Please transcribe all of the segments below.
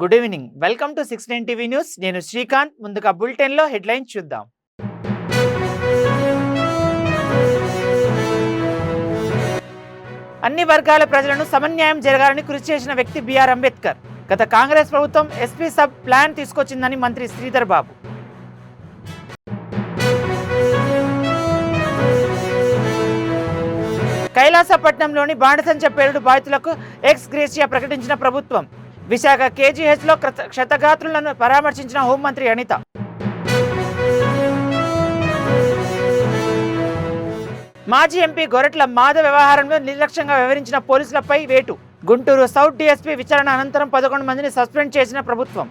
Good evening. Welcome to 69 TV news. నేను శ్రీకాంత్. ముందుగా బులెటిన్లో హెడ్లైన్స్ చూద్దాం. అన్ని వర్గాల ప్రజలను సమన్యాయం జరగాలని కృషి చేసిన వ్యక్తి బిఆర్ అంబేద్కర్. గత కాంగ్రెస్ ప్రభుత్వం ఎస్పీ సబ్ ప్లాన్ తీసుకొచ్చిందని మంత్రి శ్రీధర్ బాబు. కైలాసపట్నంలోని బాణసంచ పేలుడు బాధితులకు ఎక్స్ గ్రేషియా ప్రకటించిన ప్రభుత్వం. విశాఖ కేజీహెచ్లో క్షతగాత్రులను పరామర్శించిన హోంమంత్రి అనిత. మాజీ ఎంపీ గొరట్ల మాధవ్ వ్యవహారంలో నిర్లక్ష్యంగా వ్యవహరించిన పోలీసులపై వేటు. గుంటూరు సౌత్ డీఎస్పీ విచారణ అనంతరం 11 మందిని సస్పెండ్ చేసిన ప్రభుత్వం.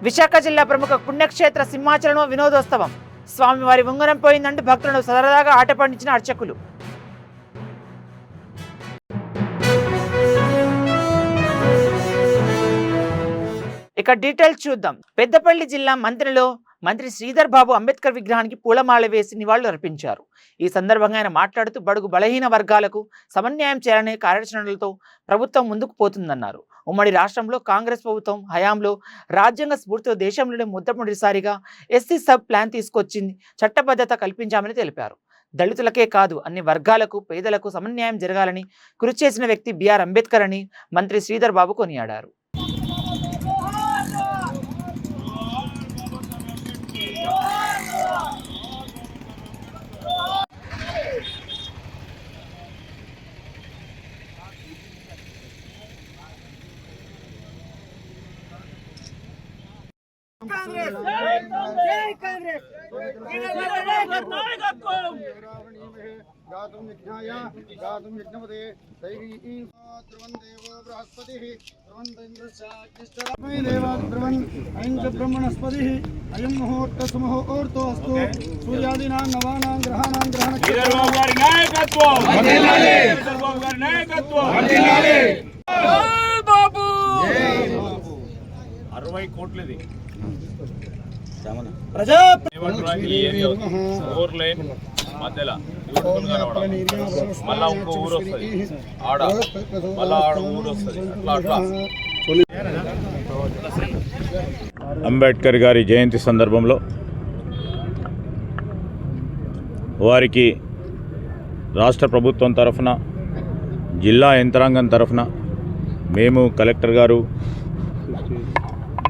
విశాఖ జిల్లా ప్రముఖ పుణ్యక్షేత్ర సింహాచలంలో వినోదోత్సవం. స్వామివారి ఉంగరం పోయిందంటూ భక్తులను సరదాగా ఆట పండించిన అర్చకులు. ఇక డీటెయిల్స్ చూద్దాం. పెద్దపల్లి జిల్లా మంత్రిలో మంత్రి శ్రీధర్ బాబు అంబేద్కర్ విగ్రహానికి పూలమాల వేసి నివాళులు అర్పించారు. ఈ సందర్భంగా ఆయన మాట్లాడుతూ బడుగు బలహీన వర్గాలకు సమన్యాయం చేయాలనే కార్యాచరణలతో ప్రభుత్వం ముందుకు పోతుందన్నారు. ఉమ్మడి రాష్ట్రంలో కాంగ్రెస్ ప్రభుత్వం హయాంలో రాజ్యాంగ స్ఫూర్తితో దేశంలోనే మొట్టమొదటిసారిగా ఎస్సీ సబ్ ప్లాన్ తీసుకొచ్చింది. చట్టబద్ధత కల్పించామని తెలిపారు. దళితులకే కాదు అన్ని వర్గాలకు పేదలకు సమన్యాయం జరగాలని కృషి చేసిన వ్యక్తి బిఆర్ అంబేద్కర్ అని మంత్రి శ్రీధర్ బాబు కొనియాడారు. కాంగ్రెస్ జై కాంగ్రెస్ నాయకత్వం గాతుం యజ్ఞాయ గాతుం యజ్ఞపదే దైవీ ధ్రువందేవో బృహస్పతిః ధ్రువందేంద్రశ్చాగ్నిశ్చ దేవాద్రువన్ ఐంచ బ్రహ్మణస్పతిః అయం ముహూర్త సుముహూర్తో అస్తు సూర్యాదీనాం నవానాం గ్రహాణాం గ్రహణ శ్రీధర్ గారి నాయకత్వం వర్ధిల్లాలి. శ్రీధర్ గారి నాయకత్వం వర్ధిల్లాలి. జై బాబు. జై బాబు. 60 కోట్లది ప్రజా ఊర్ లైన్ మధ్యలో మళ్ళా ఇంకో ఊరు వస్తుంది, ఆడ మళ్ళా ఆడ ఊరు వస్తుంది. అట్లా అంబేద్కర్ గారి జయంతి సందర్భంలో వారికి రాష్ట్ర ప్రభుత్వం తరఫున జిల్లా యంత్రాంగం తరఫున మేము కలెక్టర్ గారు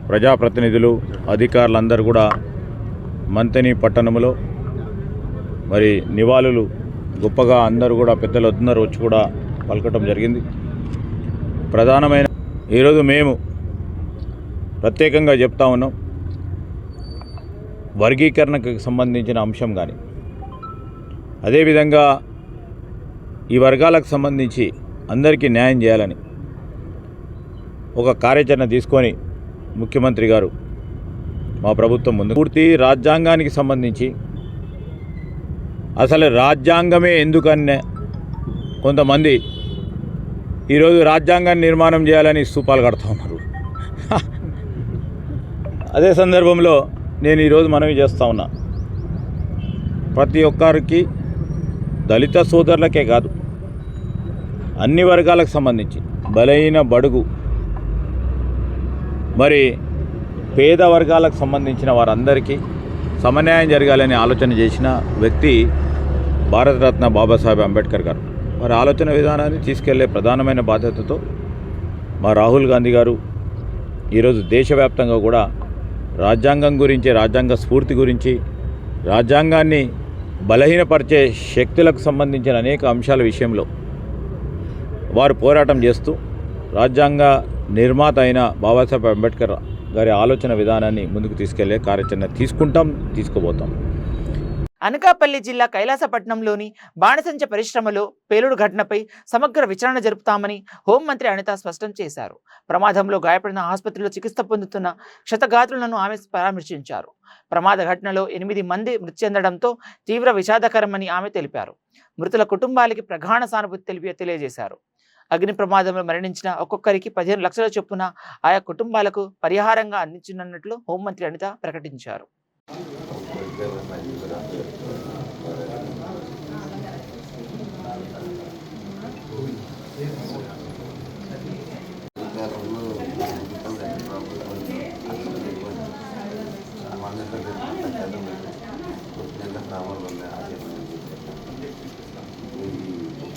ప్రజాప్రతినిధులు అధికారులందరూ కూడా మంతని పట్టణంలో మరి నివాళులు గొప్పగా అందరూ కూడా పెద్దలు అందరూ వచ్చి కూడా పలకటం జరిగింది. ప్రధానమైన ఈరోజు మేము ప్రత్యేకంగా చెప్తా ఉన్నాం, వర్గీకరణకు సంబంధించిన అంశం కానీ అదేవిధంగా ఈ వర్గాలకు సంబంధించి అందరికీ న్యాయం చేయాలని ఒక కార్యాచరణ తీసుకొని ముఖ్యమంత్రి గారు మా ప్రభుత్వం ముందు పూర్తి రాజ్యాంగానికి సంబంధించి అసలు రాజ్యాంగమే ఎందుకనే కొంతమంది ఈరోజు రాజ్యాంగాన్ని నిర్మాణం చేయాలని స్తూపాలు కడుతూ ఉన్నారు. అదే సందర్భంలో నేను ఈరోజు మనవి చేస్తూ ఉన్నా, ప్రతి ఒక్కరికి దళిత సోదరులకే కాదు అన్ని వర్గాలకు సంబంధించి బలైన బడుగు మరి పేద వర్గాలకు సంబంధించిన వారందరికీ సమన్యాయం జరగాలని ఆలోచన చేసిన వ్యక్తి భారతరత్న బాబాసాహెబ్ అంబేద్కర్ గారు. వారి ఆలోచన విధానాన్ని తీసుకెళ్లే ప్రధానమైన బాధ్యతతో మా రాహుల్ గాంధీ గారు ఈరోజు దేశవ్యాప్తంగా కూడా రాజ్యాంగం గురించి, రాజ్యాంగ స్ఫూర్తి గురించి, రాజ్యాంగాన్ని బలహీనపరిచే శక్తులకు సంబంధించిన అనేక అంశాల విషయంలో వారు పోరాటం చేస్తూ రాజ్యాంగ నిర్మాత అయిన బాబాసాహెబ్ అంబేద్కర్ గారి ఆలోచన విధానాన్ని ముందుకు తీసుకెళ్లే కార్యాచరణ తీసుకోబోతాం. అనకాపల్లి జిల్లా కైలాసపట్నంలోని బాణసంచ పరిశ్రమలో పేలుడు ఘటనపై సమగ్ర విచారణ జరుపుతామని హోంమంత్రి అనిత స్పష్టం చేశారు. ప్రమాదంలో గాయపడిన ఆసుపత్రిలో చికిత్స పొందుతున్న క్షతగాత్రులను ఆమె పరామర్శించారు. ప్రమాద ఘటనలో 8 మంది మృతి చెందడంతో తీవ్ర విషాదకరమని ఆమె తెలిపారు. మృతుల కుటుంబాలకి ప్రగాఢ సానుభూతి తెలియజేశారు. అగ్ని ప్రమాదంలో మరణించిన ఒక్కొక్కరికి 15 లక్షల చొప్పున ఆయా కుటుంబాలకు పరిహారంగా అందించనున్నట్లు హోంమంత్రి అనిత ప్రకటించారు.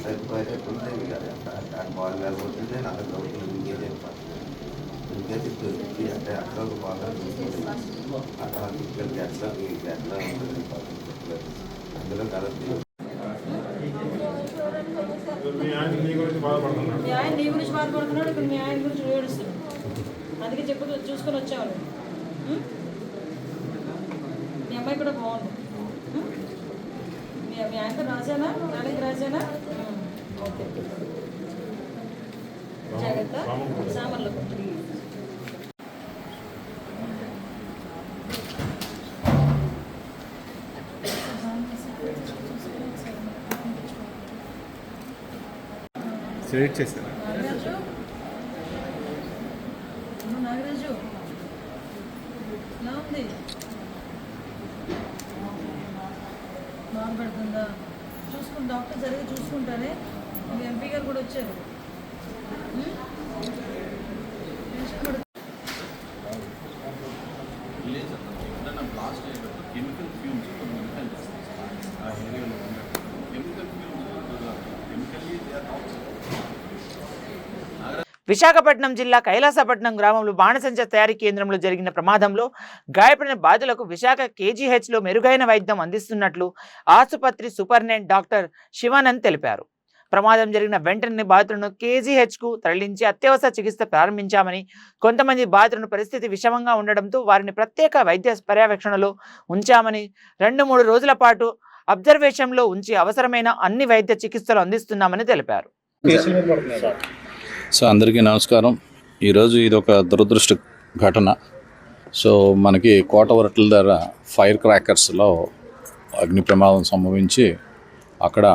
సరిపోయితే ఉంటుంది కదా బాల్ లేకపోతే నాకు డౌట్ ఇంకేం ఇంకేది అంటే అక్కడ ఒక బాగా అక్కడ ఇక్కడికి ఎట్లా ఎట్లా ఉంటుంది అందులో కరెక్ట్ మీ ఆయన నీ గురించి బాధపడుతున్నాడు, ఇప్పుడు మీ ఆయన గురించి ఏడుస్తున్నాడు. అందుకే చూసుకొని వచ్చావు. మీ అమ్మాయి కూడా బాగుంది. మీ ఆయన రాజానా, నాన్నకి రాజానా? ఓకే, జాగ్రత్త. సామాన్లు సెలెక్ట్ చేస్తారా? నాగరాజు ఎలా ఉంది? బాగుపడుతుందా? చూసుకుని డాక్టర్ సరిగ్గా చూసుకుంటారే. మీ ఎంపీ గారు కూడా వచ్చారు. టెన్షన్ పడు. విశాఖపట్నం జిల్లా కైలాసపట్నం గ్రామంలో బాణసంచ తయారీ కేంద్రంలో జరిగిన ప్రమాదంలో గాయపడిన బాధితులకు విశాఖ కేజీహెచ్లో మెరుగైన వైద్యం అందిస్తున్నట్లు ఆసుపత్రి సూపరింటెండెంట్ డాక్టర్ శివానంద్ తెలిపారు. ప్రమాదం జరిగిన వెంటనే బాధితులను కేజీహెచ్కు తరలించి అత్యవసర చికిత్స ప్రారంభించామని, కొంతమంది బాధితులను పరిస్థితి విషమంగా ఉండడంతో వారిని ప్రత్యేక వైద్య పర్యవేక్షణలో ఉంచామని, 2-3 రోజుల పాటు అబ్జర్వేషన్లో ఉంచి అవసరమైన అన్ని వైద్య చికిత్సలు అందిస్తున్నామని తెలిపారు. సో అందరికీ నమస్కారం. ఈరోజు ఇది ఒక దురదృష్ట ఘటన. సో మనకి కోటవరట్ల దగ్గర ఫైర్ క్రాకర్స్లో అగ్ని ప్రమాదం సంభవించి అక్కడ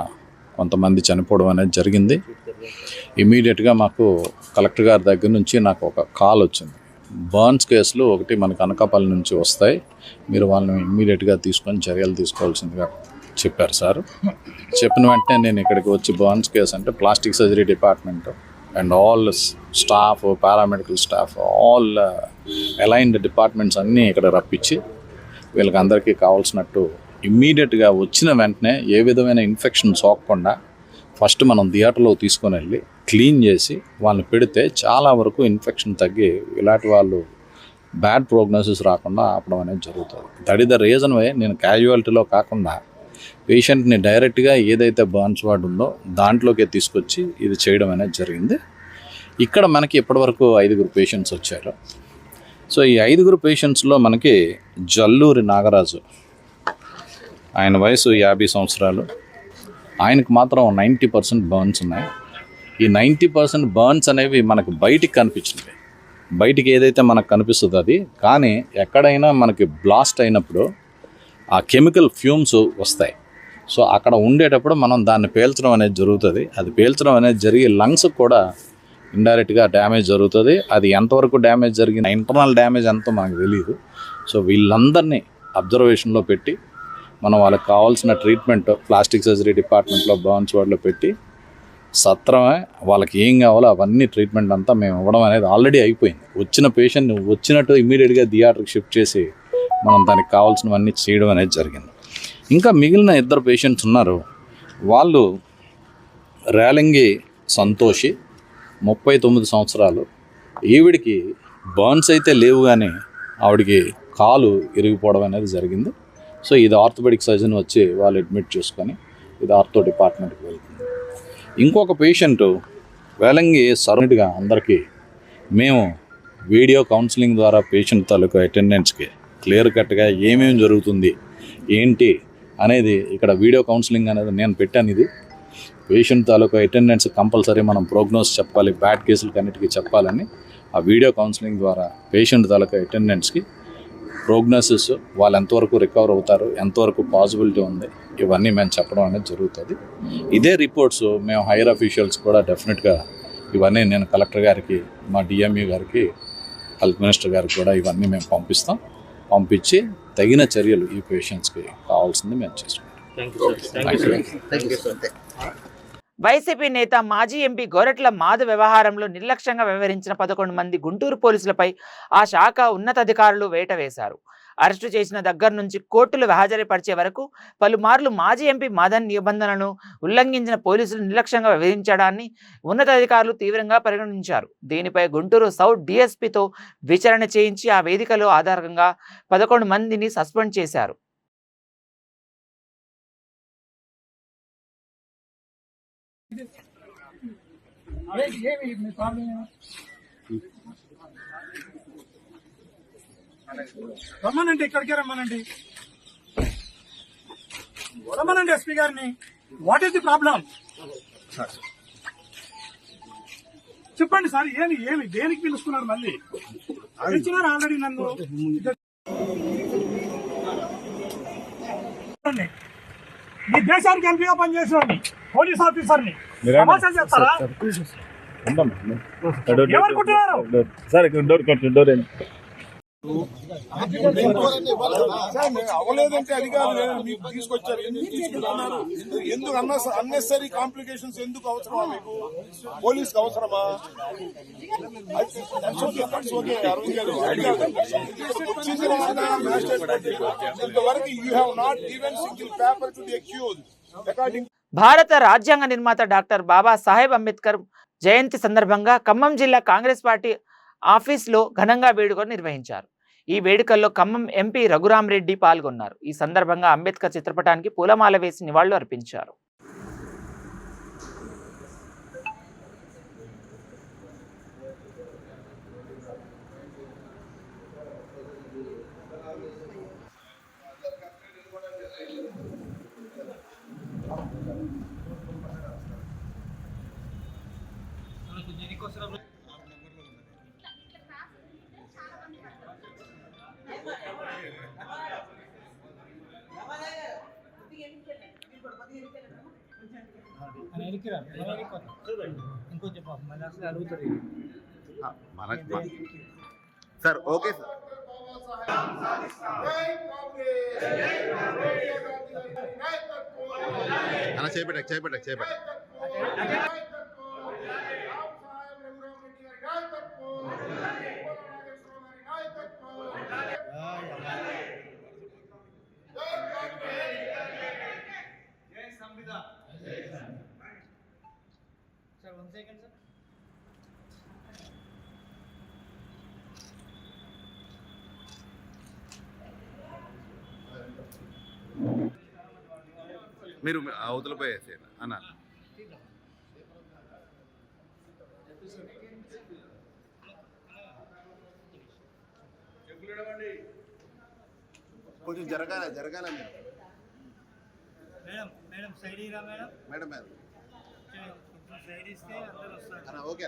కొంతమంది చనిపోవడం అనేది జరిగింది. ఇమీడియట్గా మాకు కలెక్టర్ గారి దగ్గర నుంచి నాకు ఒక కాల్ వచ్చింది. బర్న్స్ కేసులు ఒకటి మనకు అనకాపల్లి నుంచి వస్తాయి, మీరు వాళ్ళని ఇమీడియట్గా తీసుకొని చర్యలు తీసుకోవాల్సిందిగా చెప్పారు సార్. చెప్పిన వెంటనే నేను ఇక్కడికి వచ్చి బర్న్స్ కేసు అంటే plastic surgery department and all staff, paramedical staff, all aligned departments అన్నీ ఇక్కడ రప్పించి వీళ్ళకి అందరికీ కావాల్సినట్టు ఇమ్మీడియట్గా వచ్చిన వెంటనే ఏ విధమైన ఇన్ఫెక్షన్ సోకకుండా ఫస్ట్ మనం థియేటర్లో తీసుకొని వెళ్ళి క్లీన్ చేసి వాళ్ళని పెడితే చాలా వరకు ఇన్ఫెక్షన్ తగ్గి ఇలాంటి వాళ్ళు బ్యాడ్ ప్రోగ్నోసిస్ రాకుండా ఆపడం అనేది జరుగుతుంది. That is the reason why నేను క్యాజువాలిటీలో కాకుండా పేషెంట్ని డైరెక్ట్గా ఏదైతే బర్న్స్ వార్డ్ ఉందో దాంట్లోకి తీసుకొచ్చి ఇది చేయడం అనేది జరిగింది. ఇక్కడ మనకి ఇప్పటివరకు 5 పేషెంట్స్ వచ్చారు. సో ఈ 5 పేషెంట్స్లో మనకి జల్లూరి నాగరాజు, ఆయన వయసు 50 సంవత్సరాలు, ఆయనకు మాత్రం 90% బర్న్స్ ఉన్నాయి. ఈ 90% బర్న్స్ అనేవి మనకు బయటికి కనిపించినవి. బయటికి ఏదైతే మనకు కనిపిస్తుందో అది, కానీ ఎక్కడైనా మనకి బ్లాస్ట్ అయినప్పుడు ఆ కెమికల్ ఫ్యూమ్స్ వస్తాయి. సో అక్కడ ఉండేటప్పుడు మనం దాన్ని పేల్చడం అనేది జరుగుతుంది. అది పేల్చడం అనేది జరిగి లంగ్స్కి కూడా ఇండైరెక్ట్గా డ్యామేజ్ జరుగుతుంది. అది ఎంతవరకు డ్యామేజ్ జరిగిన ఇంటర్నల్ డ్యామేజ్ ఎంతో మనకు తెలియదు. సో వీళ్ళందరినీ అబ్జర్వేషన్లో పెట్టి మనం వాళ్ళకి కావాల్సిన ట్రీట్మెంట్ ప్లాస్టిక్ సర్జరీ డిపార్ట్మెంట్లో బర్న్స్ వార్డులో పెట్టి సత్రమే వాళ్ళకి ఏం కావాలో అవన్నీ ట్రీట్మెంట్ అంతా మేము ఇవ్వడం అనేది ఆల్రెడీ అయిపోయింది. వచ్చిన పేషెంట్ని వచ్చినట్టు ఇమీడియట్గా థియేటర్కి షిఫ్ట్ చేసి మనం దానికి కావాల్సినవన్నీ చేయడం అనేది జరిగింది. ఇంకా మిగిలిన 2 పేషెంట్స్ ఉన్నారు. వాళ్ళు రేలంగి సంతోషి, 39 సంవత్సరాలు. ఈవిడికి బర్న్స్ అయితే లేవు, కానీ ఆవిడికి కాలు ఇరిగిపోవడం అనేది జరిగింది. సో ఇది ఆర్థోపెడిక్ సర్జన్ వచ్చి వాళ్ళు అడ్మిట్ చేసుకొని ఇది ఆర్థో డిపార్ట్మెంట్కి వెళ్తుంది. ఇంకొక పేషెంట్ వేలంగి సర్వెంట్గా అందరికీ మేము వీడియో కౌన్సిలింగ్ ద్వారా పేషెంట్ తాలూకు అటెండెన్స్కి క్లియర్ కట్గా ఏమేమి జరుగుతుంది ఏంటి అనేది ఇక్కడ వీడియో కౌన్సిలింగ్ అనేది నేను పెట్టాను. ఇది పేషెంట్ తాలూకు అటెండెన్స్ కంపల్సరీ మనం ప్రోగ్నోస్ చెప్పాలి, బ్యాడ్ కేసులకి అన్నిటికీ చెప్పాలని ఆ వీడియో కౌన్సిలింగ్ ద్వారా పేషెంట్ తాలూకు అటెండెన్స్కి ప్రోగ్నోసిస్, వాళ్ళు ఎంతవరకు రికవర్ అవుతారు, ఎంతవరకు పాసిబిలిటీ ఉంది, ఇవన్నీ మేము చెప్పడం అనేది జరుగుతుంది. ఇదే రిపోర్ట్స్ మేము హైయర్ అఫీషియల్స్ కూడా డెఫినెట్గా ఇవన్నీ నేను కలెక్టర్ గారికి, మా డిఎంఈ గారికి, హెల్త్ మినిస్టర్ గారికి కూడా ఇవన్నీ మేము పంపించి తగిన చర్యలు ఈ పేషెంట్స్కి కావాల్సింది మేము చేసుకుంటాం. వైసీపీ నేత మాజీ ఎంపీ గోరట్ల మాధవ్ వ్యవహారంలో నిర్లక్ష్యంగా వ్యవహరించిన 11 మంది గుంటూరు పోలీసులపై ఆ శాఖ ఉన్నతాధికారులు వేట వేశారు. అరెస్టు చేసిన దగ్గర నుంచి కోర్టులు హాజరుపరిచే వరకు పలుమార్లు మాజీ ఎంపీ మదన్ నిబంధనలను ఉల్లంఘించిన పోలీసులు నిర్లక్ష్యంగా వ్యవహరించడాన్ని ఉన్నతాధికారులు తీవ్రంగా పరిగణించారు. దీనిపై గుంటూరు సౌత్ డీఎస్పీతో విచారణ చేయించి ఆ వేదికలో ఆధారంగా 11 మందిని సస్పెండ్ చేశారు. రమ్మనండి, ఇక్కడికే రమ్మనండి, రమ్మనండి ఎస్పీ గారిని. వాట్ ఈస్ ది ప్రాబ్లం చెప్పండి సార్. ఏమి దేనికి పిలుస్తున్నారు? మళ్ళీ పిలిచినారు ఆల్రెడీ నన్ను. ఈ దేశానికి ఎంపీగా పనిచేసిన పోలీస్ ఆఫీసర్ని సమాచారం చేస్తారా? ఏమనుకుంటున్నారు? అవలేదంటే అధికారులు మీకు తీసుకొచ్చారు, ఎందుకు తీసుకుంటున్నారు? ఎందుకు అన్నెసరీ కాంప్లికేషన్స్ ఎందుకు అవసరమా? మీకు పోలీస్కి అవసరమా? అరవింద్ గారు ఇంతవరకు you have not given single paper to the accused according. భారత రాజ్యాంగ నిర్మాత డాక్టర్ బాబాసాహెబ్ అంబేద్కర్ జయంతి సందర్భంగా ఖమ్మం జిల్లా కాంగ్రెస్ పార్టీ ఆఫీస్లో ఘనంగా వేడుకలు నిర్వహించారు. ఈ వేడుకల్లో ఖమ్మం ఎంపీ రఘురామరెడ్డి పాల్గొన్నారు. ఈ సందర్భంగా అంబేద్కర్ చిత్రపటానికి పూలమాల వేసి నివాళులు అర్పించారు. Sir okay sir. అలా చేపట్ట మీరు అవతల పోయేసేయండి అన్న. కొంచెం జరగాల మేడం సైడ్ ఇరా మేడం. మేడం సైడ్ ఇస్తే అందరూ వస్తారు. అన్న ఓకే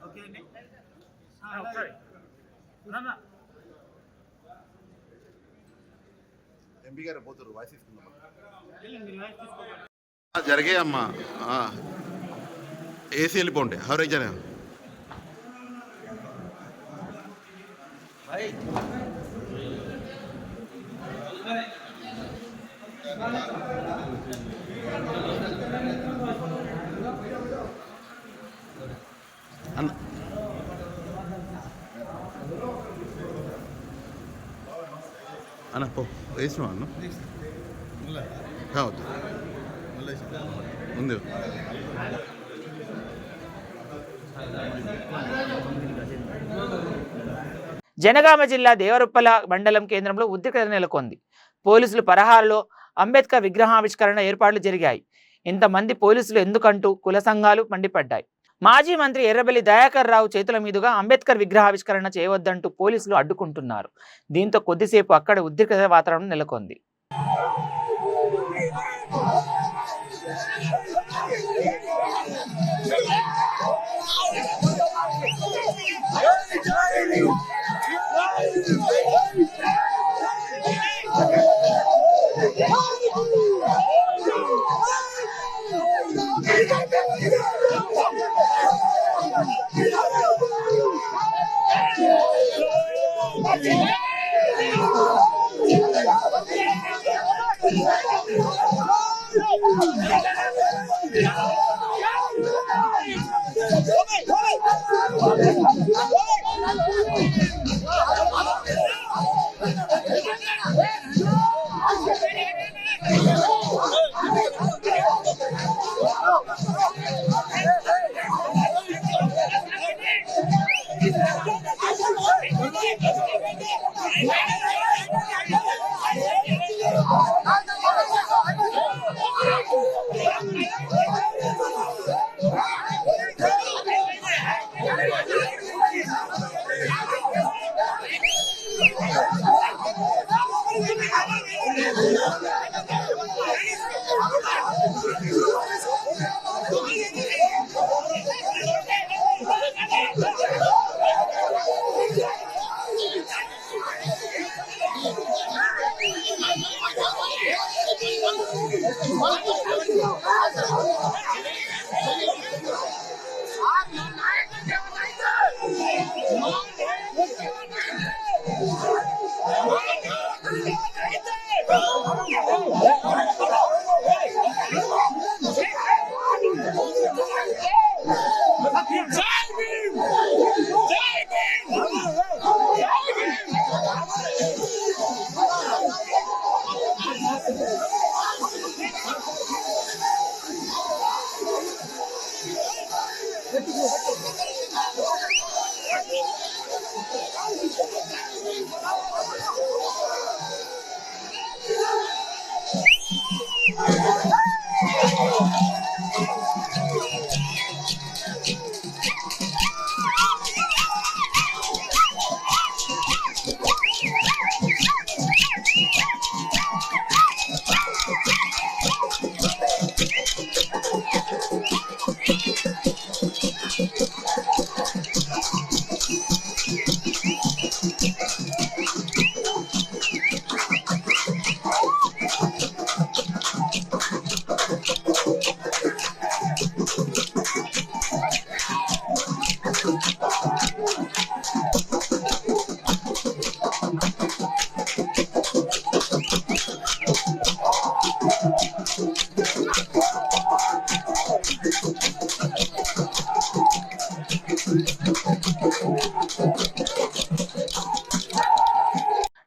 ఓకే అండి. ఎంపీ గారు పోతారు, వాయిస్ ఇస్తున్నాం. జరిగే అమ్మా ఏసీ వెళ్ళిపోండి. హవరేజ్ జన అన్న అన్న పో వేసినావా అన్న? కావద్దు ఉంది. జనగామ జిల్లా దేవరుప్పల మండలం కేంద్రంలో ఉద్రిక్తత నెలకొంది. పోలీసులు పరహారలో అంబేద్కర్ విగ్రహావిష్కరణ ఏర్పాట్లు జరిగాయి. ఇంతమంది పోలీసులు ఎందుకంటూ కుల సంఘాలు మండిపడ్డాయి. మాజీ మంత్రి ఎర్రబెల్లి దయాకర్ రావు చేతుల మీదుగా అంబేద్కర్ విగ్రహావిష్కరణ చేయవద్దంటూ పోలీసులు అడ్డుకుంటున్నారు. దీంతో కొద్దిసేపు అక్కడ ఉద్రిక్తత వాతావరణం నెలకొంది.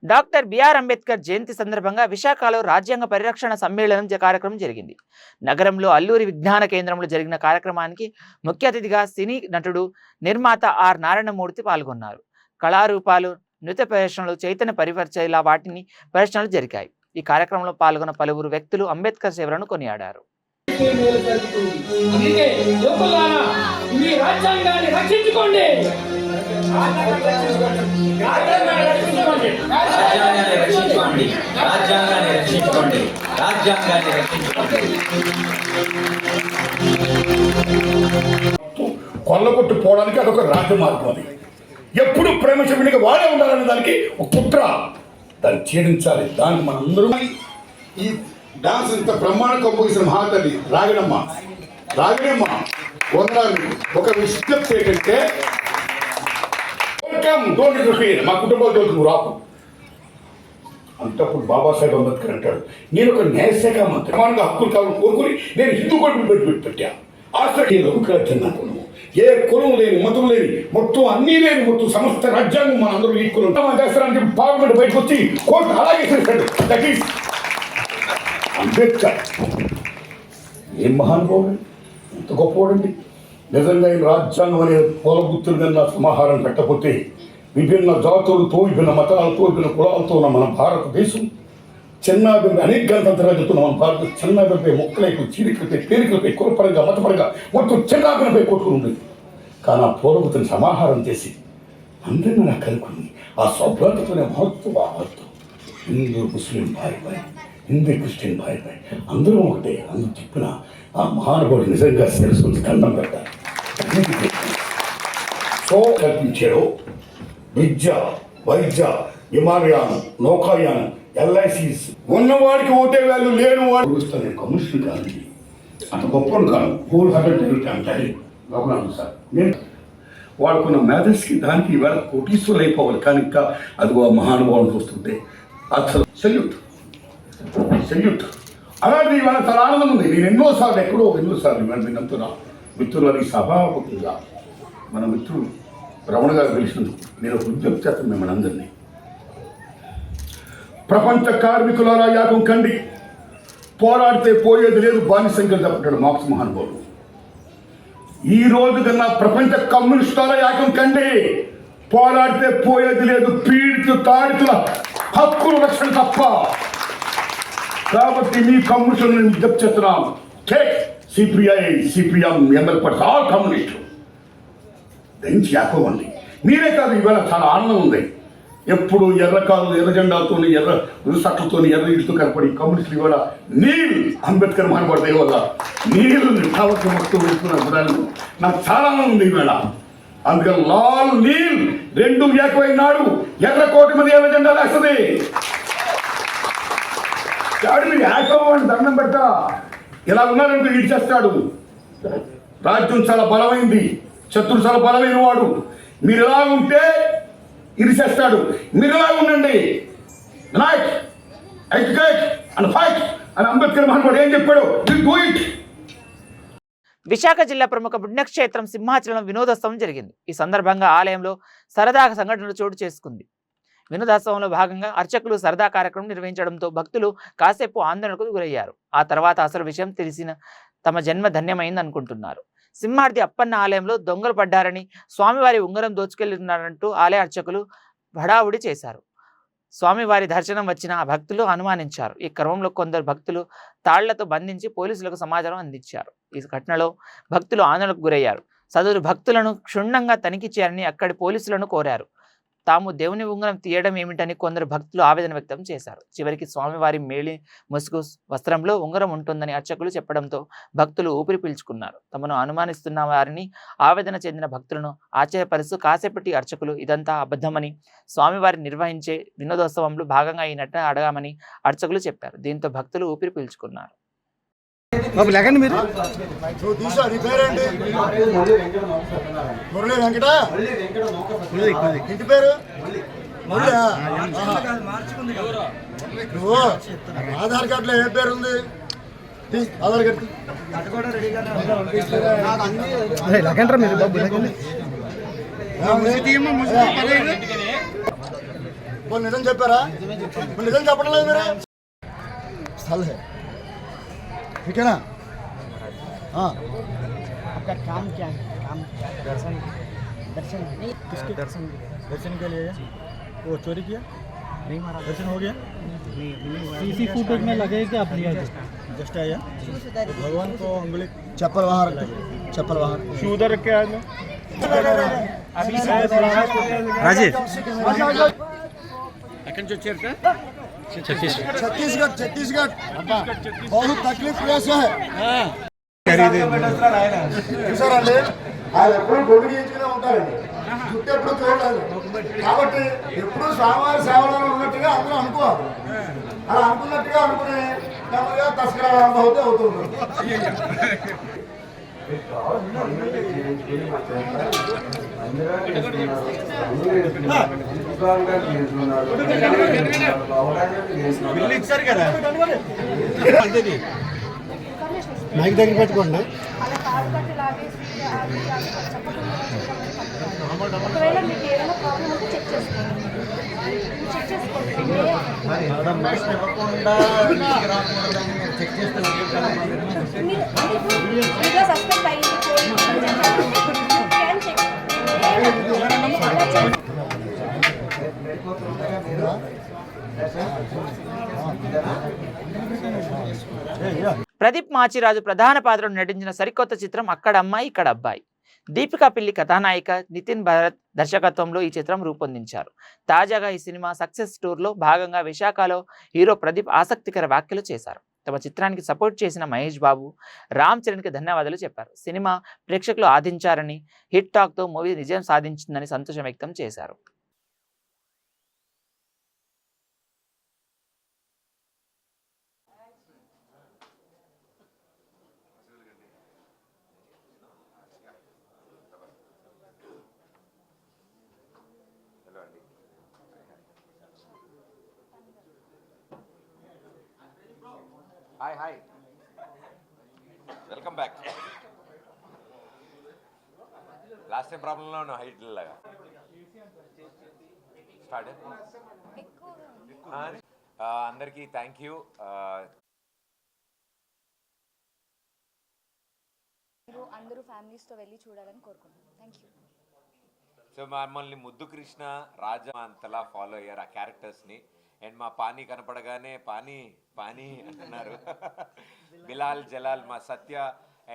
డాక్టర్ బిఆర్ అంబేద్కర్ జయంతి సందర్భంగా విశాఖలో రాజ్యాంగ పరిరక్షణ సమ్మేళనం కార్యక్రమం జరిగింది. నగరంలో అల్లూరి విజ్ఞాన కేంద్రంలో జరిగిన కార్యక్రమానికి ముఖ్య అతిథిగా సినీ నటుడు నిర్మాత ఆర్ నారాయణమూర్తి పాల్గొన్నారు. కళారూపాలు, నృత్య ప్రదర్శనలు, చైతన్య పరిపరిచేలా వాటిని ప్రదర్శనలు జరిగాయి. ఈ కార్యక్రమంలో పాల్గొన్న పలువురు వ్యక్తులు అంబేద్కర్ సేవలను కొనియాడారు. కొల్లగొట్టు పోవడానికి అదొక రాజ్య మార్గం. అది ఎప్పుడు ప్రేమశకుడిగా వాడే ఉండాలనే దానికి ఒక కుట్ర, దాన్ని ఛేదించాలి. దానికి మనందరూ ఈ డాన్స్ ఇంత బ్రహ్మాండ కంపోజిషన్ మహాతల్లి రాగిణమ్మ వందనాలు. ఒక విజ్ఞప్తి ఏంటంటే మా కుటుంబాలతో నువ్వు రాకు అంతప్పుడు బాబాసాహెబ్ అంబేద్కర్ అంటాడు, నేను ఒక న్యాయశాఖ మంత్రి, సమానంగా హక్కులు కావాలని కోరుకుని నేను హిందూ కోర్టును పెట్టా. ఆశ్రయం ఏ కులం లేని, మతం లేని, మొత్తం అన్నీ లేని, మొత్తం సమస్త రాజ్యాంగం మన అందరూ ఈ కులం చేస్తారని పార్లమెంట్ బయటకు వచ్చి కోర్టు అలాగే చేశాడు. That is Ambedkar. ఏం మహానుభావుడు, ఎంత గొప్పవాడండి. నిజంగా ఈ రాజ్యాంగం అనే పూలగుత్తులు కన్నా సమాహారం పెట్టకపోతే విభిన్న జాతులతో, విభిన్న మతాలతో, విభిన్న కులాలతో ఉన్న మన భారతదేశం చిన్నాభివృద్ధి అనేక గణతంత్రాలు చెప్తున్న మన భారతదేశం చిన్నాభివృద్ధి మొక్కలైపు, చీరికలపై, పేరికలపై, కులపరంగా, మతపరంగా మొత్తం చిన్నాభివృద్ధిపై కొట్టుకుని ఉంది. కానీ ఆ పూలగుత్తుని సమాహారం చేసి అందరినీ నాకు కలుపుకుంది. ఆ సౌభ్రతతోనే మహత్వం. హిందూ ముస్లిం భాయ్, హిందూ క్రిస్టియన్ భాయ్, అందరూ ఒకటే. అందరూ చెప్పిన ఆ మహానుభావుడు నిజంగా శిరస్సు దండం పెట్టాలి. సో కల్పించాడు. విద్య, వైద్య, విమానయానం, నౌకాయానం, ఎల్ఐసీస్ ఉన్నవాడికి ఓటే వాల్యూ, లేని వాడు వస్తాను. నేను కమ్యూనిస్ట్ కాదు, అంత గొప్పను కాదు. 400 అంటే గొప్ప సార్. నేను వాడుకున్న మేధస్కి దానికి ఇవాళ కోటీశ్వరులు అయిపోవాలి. కానీ ఇంకా అదిగో ఆ మహానుభావుని చూస్తుంటే అసలు సెల్యూట్. అలాంటి ఇవాళ చాలా ఆనందం ఉంది. నేను ఎన్నోసార్లు ఇవాళ నేను నమ్ముతున్నా మిత్రులని సభాముఖంగా మన మిత్రులు రమణ గారు పిలిచినందుకు నేను విజ్ఞప్తి చేస్తాను మిమ్మల్ని అందరినీ. ప్రపంచ కార్మికులారా యాగం కండి, పోరాడితే పోయేది లేదు, బానిసంగా చెప్పాడు మార్క్స్ మహానుభావుడు. ఈ రోజు కన్నా ప్రపంచ కమ్యూనిస్టుల యాగం కండి, పోరాడితే పోయేది లేదు, తాడితుల హక్కుల రక్షణ తప్ప. కాబట్టి మీ కమ్యూనిస్టులను నేను విజ్ఞప్తి చేస్తున్నాను. CPI, CPM, ML party, all కమ్యూనిస్టులు దయించి యాకోవండి. మీరే కాదు, ఇవాళ చాలా ఆనందం ఉంది. ఎప్పుడు ఎర్ర కాళ్ళు ఎర్ర జెండాలతో ఎర్ర రుసట్లతో ఎర్ర ఇటుతో కనపడి కమ్యూనిస్టులు కూడా నీల్ అంబేద్కర్ మహానుభావుడి వల్ల నీళ్ళు కాబట్టి మొత్తం వెళ్తున్న గుడాలు నాకు చాలా ఉంది ఈవేళ. అందుకని లాల్ నీల్ రెండు ఏకమైనాడు ఎర్ర కోటి మంది ఎర్ర జెండా వేస్తుంది. మీరు ఏకమని దండం పెట్టా ఇలా ఉన్నారంటే ఈడు చేస్తాడు. రాజ్యం చాలా బలమైంది, శత్రుడు చాలా బలమైన వాడు. మీరు ఎలా ఉంటే ఇది చేస్తాడు. మీరు ఎలా ఉండండి, రైట్ ఎడ్యుకేట్ అండ్ ఫైట్ అని అంబేద్కర్ మహానుభావుడు ఏం చెప్పాడు, డూ ఇట్. విశాఖ జిల్లా ప్రముఖ పుణ్యక్షేత్రం సింహాచలం వినోదోత్సవం జరిగింది. ఈ సందర్భంగా ఆలయంలో సరదా సంఘటనలు చోటు చేసుకుంది. వినోదోత్సవంలో భాగంగా అర్చకులు సరదా కార్యక్రమం నిర్వహించడంతో భక్తులు కాసేపు ఆందోళనకు గురయ్యారు. ఆ తర్వాత అసలు విషయం తెలిసిన తమ జన్మ ధన్యమైంది అనుకుంటున్నారు. సింహార్తి అప్పన్న ఆలయంలో దొంగలు పడ్డారని, స్వామివారి ఉంగరం దోచుకెళ్తున్నారంటూ ఆలయ అర్చకులు హడావుడి చేశారు. స్వామివారి దర్శనం వచ్చిన ఆ భక్తులు అనుమానించారు. ఈ క్రమంలో కొందరు భక్తులు తాళ్లతో బంధించి పోలీసులకు సమాచారం అందించారు. ఈ ఘటనలో భక్తులు ఆందోళనకు గురయ్యారు. సదరు భక్తులను క్షుణ్ణంగా తనిఖీ చేయాలని అక్కడి పోలీసులను కోరారు. తాము దేవుని ఉంగరం తీయడం ఏమిటని కొందరు భక్తులు ఆవేదన వ్యక్తం చేశారు. చివరికి స్వామివారి మేలి ముసుగు వస్త్రంలో ఉంగరం ఉంటుందని అర్చకులు చెప్పడంతో భక్తులు ఊపిరి పీల్చుకున్నారు. తమను అనుమానిస్తున్న వారిని ఆవేదన చెందిన భక్తులను ఆశ్చర్యపరుస్తూ కాసేపటి అర్చకులు ఇదంతా అబద్ధమని, స్వామివారి నిర్వహించే వినోదోత్సవంలో భాగంగా ఈ నటన అడగామని అర్చకులు చెప్పారు. దీంతో భక్తులు ఊపిరి పీల్చుకున్నారు. లేకండి మీరు నువ్వు తీసా, నీ పేరేంటి? మురళీ వెంకట. ఇంటి పేరు మురళి. నువ్వు ఆధార్ కార్డులో ఏ పేరు ఉంది? ఆధార్ కార్డు లేకంటారా మీరు? నిజం చెప్పారా? నిజం చెప్పడం లేదు మీరు. స్థలం ठीक है ना? हाँ, आपका काम क्या है? काम दर्शन दर्शन किसके दर्शन के लिए वो चोरी किया नहीं, मारा दर्शन हो गया नहीं। सीसी फुटेज में लगे कि आप लिया जस्ट आया तो भगवान को उंगली चप्पल वहाँ रख, चप्पल वहाँ शू उधर रख के आया राजीव छत्तीसगढ़ छत्तीसगढ़ बहुत तकलीफ प्लेस है. చూసారండి, ఆయన ఎప్పుడు గొడుగు చేయించుకునే ఉంటారండి, జుట్టు ఎప్పుడు చూడలేదు. కాబట్టి ఎప్పుడు స్వామివారి సేవలో ఉన్నట్టుగా అందరూ అనుకోవాలి. అలా అనుకున్నట్టుగా అనుకుని నెమ్మదిగా తస్కరా అవుతే అవుతుంది. మైక్ దగ్గర పెట్టుకోండి. ఒకవేళ మీకు ఏదైనా ప్రాబ్లం ఉంటే చెక్ చేసుకోండి. చెక్ చేసుకోండి. మీరు సస్పెక్ట్ అయ్యింది ప్రదీప్ మాచిరాజు ప్రధాన పాత్రలో నటించిన సరికొత్త చిత్రం అక్కడ అమ్మాయి ఇక్కడ అబ్బాయి. దీపికా పిల్లి కథానాయిక, నితిన్ భరత్ దర్శకత్వంలో ఈ చిత్రం రూపొందించారు. తాజాగా ఈ సినిమా సక్సెస్ టూర్లో భాగంగా విశాఖలో హీరో ప్రదీప్ ఆసక్తికర వ్యాఖ్యలు చేశారు. తమ చిత్రానికి సపోర్ట్ చేసిన మహేష్ బాబు, రామ్ చరణ్కి ధన్యవాదాలు చెప్పారు. సినిమా ప్రేక్షకులు ఆదించారని, హిట్ టాక్తో మూవీ విజయం సాధించిందని సంతోషం వ్యక్తం చేశారు. Hi hi, welcome back. Last time ప్రాబ్లంలో ఉన్న హైట్ లాగా స్టార్ట్. అందరికీ థ్యాంక్ యూ. అందరూ ఫ్యామిలీస్తో వెళ్ళి చూడాలని కోరుకుంటున్నాను. Thank you. సో మమ్మల్ని ముద్దు కృష్ణ, రాజా అంతలా ఫాలో అయ్యారు ఆ క్యారెక్టర్స్ని. అండ్ మా పానీ కనపడగానే పానీ పానీ అంటున్నారు. బిలాల్, జలాల్, మా సత్య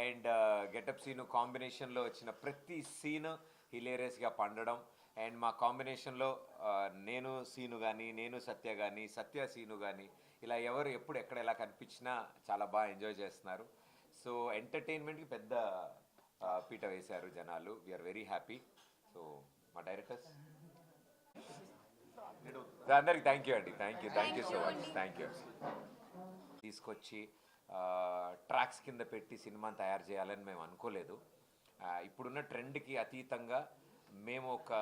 అండ్ గెటప్ సీను కాంబినేషన్లో వచ్చిన ప్రతి సీన్ హిలేరియస్గా పండడం. అండ్ మా కాంబినేషన్లో నేను సీను కానీ, నేను సత్య కానీ, సత్య సీను కానీ, ఇలా ఎవరు ఎప్పుడు ఎక్కడ ఎలా కనిపించినా చాలా బాగా ఎంజాయ్ చేస్తున్నారు. సో ఎంటర్టైన్మెంట్కి పెద్ద పీట వేశారు జనాలు. We're very happy. సో మా డైరెక్టర్స్ అందరికి థ్యాంక్ యూ అండి. Thank you so much. Thank you. తీసుకొచ్చి ట్రాక్స్ కింద పెట్టి సినిమాని తయారు చేయాలని మేము అనుకోలేదు. ఇప్పుడున్న ట్రెండ్కి అతీతంగా మేము ఒక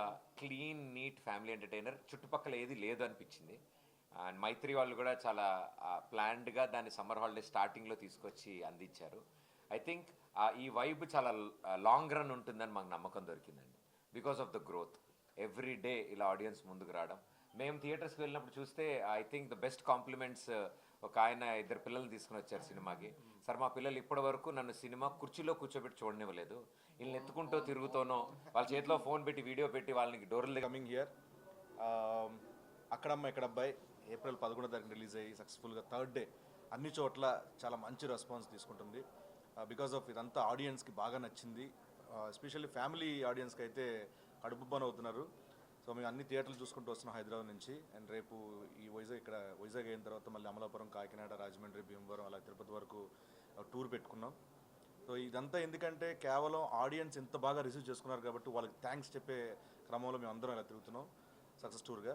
క్లీన్ నీట్ ఫ్యామిలీ ఎంటర్టైనర్, చుట్టుపక్కల ఏది లేదు అనిపించింది. అండ్ మైత్రి వాళ్ళు కూడా చాలా ప్లాన్డ్గా దాన్ని సమ్మర్ హాలిడే స్టార్టింగ్లో తీసుకొచ్చి అందించారు. ఐ థింక్ ఈ వైబ్ చాలా లాంగ్ రన్ ఉంటుందని మాకు నమ్మకం దొరికిందండి. Because of the growth every day ఇలా ఆడియన్స్ ముందుకు రావడం. మేము థియేటర్స్కి వెళ్ళినప్పుడు చూస్తే I think the best compliments ఒక ఆయన 2 పిల్లల్ని తీసుకుని వచ్చారు సినిమాకి. సార్ మా పిల్లలు ఇప్పటి వరకు నన్ను సినిమా కుర్చీలో కూర్చోబెట్టి చూడనివ్వలేదు, వీళ్ళని ఎత్తుకుంటూ తిరుగుతానో, వాళ్ళ చేతిలో ఫోన్ పెట్టి వీడియో పెట్టి వాళ్ళకి డోర్లు కమింగ్ హియర్. అక్కడమ్మ ఇక్కడ అబ్బాయి ఏప్రిల్ 11వ తారీఖున రిలీజ్ అయ్యి సక్సెస్ఫుల్గా 3rd డే అన్ని చోట్ల చాలా మంచి రెస్పాన్స్ తీసుకుంటుంది. బికాస్ ఆఫ్ ఇదంతా ఆడియన్స్కి బాగా నచ్చింది. ఎస్పెషల్లీ ఫ్యామిలీ ఆడియన్స్కి అయితే కడుపుబ్బని అవుతున్నారు. సో మేము అన్ని థియేటర్లు చూసుకుంటూ వస్తున్నాం హైదరాబాద్ నుంచి. అండ్ రేపు ఈ వైజాగ్ అయిన తర్వాత మళ్ళీ అమలాపురం, కాకినాడ, రాజమండ్రి, భీమవరం అలా తిరుపతి వరకు టూర్ పెట్టుకున్నాం. సో ఇదంతా ఎందుకంటే కేవలం ఆడియన్స్ ఇంత బాగా రిసీవ్ చేసుకున్నారు కాబట్టి వాళ్ళకి థ్యాంక్స్ చెప్పే క్రమంలో మేము అందరం ఇలా తిరుగుతున్నాం సక్సెస్ టూర్గా.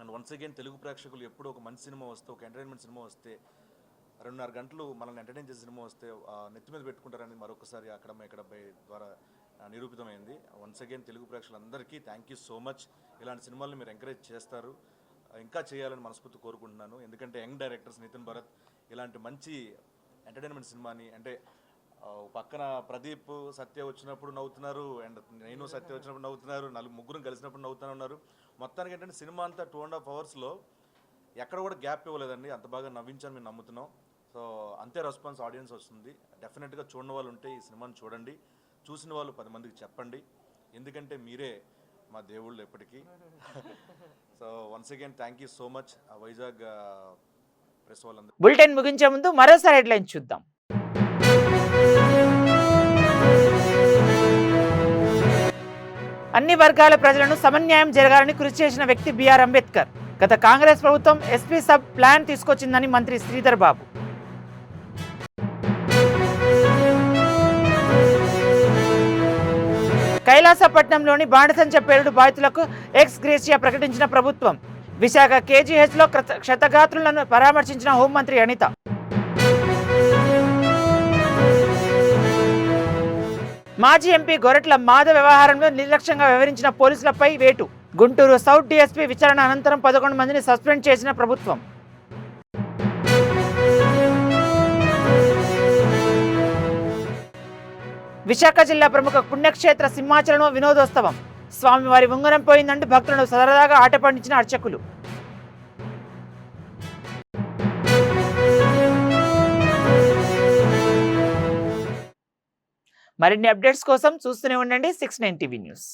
అండ్ వన్స్ అగైన్ తెలుగు ప్రేక్షకులు ఎప్పుడు ఒక మంచి సినిమా వస్తే, ఒక ఎంటర్టైన్మెంట్ సినిమా వస్తే, 2.5 గంటలు మనల్ని ఎంటర్టైన్ చేసే సినిమా వస్తే నెత్తి మీద పెట్టుకుంటారని మరొకసారి అక్కడమ్మ ఇక్కడ అబ్బాయి ద్వారా నిరూపితమైంది. వన్స్ అగైన్ తెలుగు ప్రేక్షకులందరికీ థ్యాంక్ యూ సో మచ్. ఇలాంటి సినిమాలను మీరు ఎంకరేజ్ చేస్తారు, ఇంకా చేయాలని మనస్ఫూర్తి కోరుకుంటున్నాను. ఎందుకంటే యంగ్ డైరెక్టర్స్ నితిన్ భరత్ ఇలాంటి మంచి ఎంటర్టైన్మెంట్ సినిమాని, అంటే పక్కన ప్రదీప్, సత్య వచ్చినప్పుడు నవ్వుతున్నారు, అండ్ నేను సత్య వచ్చినప్పుడు నవ్వుతున్నారు, ముగ్గురు కలిసినప్పుడు నవ్వుతూనే ఉన్నారు. మొత్తానికి ఏంటంటే సినిమా అంతా 2.5 అవర్స్లో ఎక్కడ కూడా గ్యాప్ ఇవ్వలేదండి. అంత బాగా నవ్వించాలని మేము నమ్ముతున్నాం. సో అంతే రెస్పాన్స్ ఆడియన్స్ వస్తుంది. డెఫినెట్గా చూడని వాళ్ళు ఉంటే ఈ సినిమాని చూడండి, చూసిన వాళ్ళు 10 మందికి చెప్పండి, ఎందుకంటే మీరే మా దేవుళ్ళు ఎప్పటికీ. So once again thank you so much Vizag press వాళ్ళందరూ. బులెటిన్ ముగించే ముందు మరోసారి హెడ్లైన్స్ చూద్దాం. అన్ని వర్గాల ప్రజలను సమన్యాయం జరగాలని కృషి చేసిన వ్యక్తి బిఆర్ అంబేద్కర్. గత కాంగ్రెస్ ప్రభుత్వం ఎస్పీ సబ్ ప్లాన్ తీసుకొచ్చిందని మంత్రి శ్రీధర్ బాబు. కైలాసపట్నంలోని బాణసంచ పేలుడు బాధితులకు ఎక్స్ గ్రేసియా ప్రకటించిన ప్రభుత్వం. విశాఖ కేజీహెచ్లో క్షతగాత్రులను పరామర్శించిన హోంమంత్రి అనిత. మాజీ ఎంపీ గొరట్ల మాధవ్ వ్యవహారంలో నిర్లక్ష్యంగా వ్యవహరించిన పోలీసులపై వేటు. గుంటూరు సౌత్ డీఎస్పీ విచారణ అనంతరం 11 మందిని సస్పెండ్ చేసిన ప్రభుత్వం. విశాఖ జిల్లా ప్రముఖ పుణ్యక్షేత్ర సింహాచలంలో వినోదోత్సవం. స్వామివారి ఉంగరం పోయిందంటూ భక్తులను సరదాగా ఆట పట్టించిన అర్చకులు. మరిన్ని అప్డేట్స్ కోసం చూస్తూనే ఉండండి 6 9 టీవీ న్యూస్.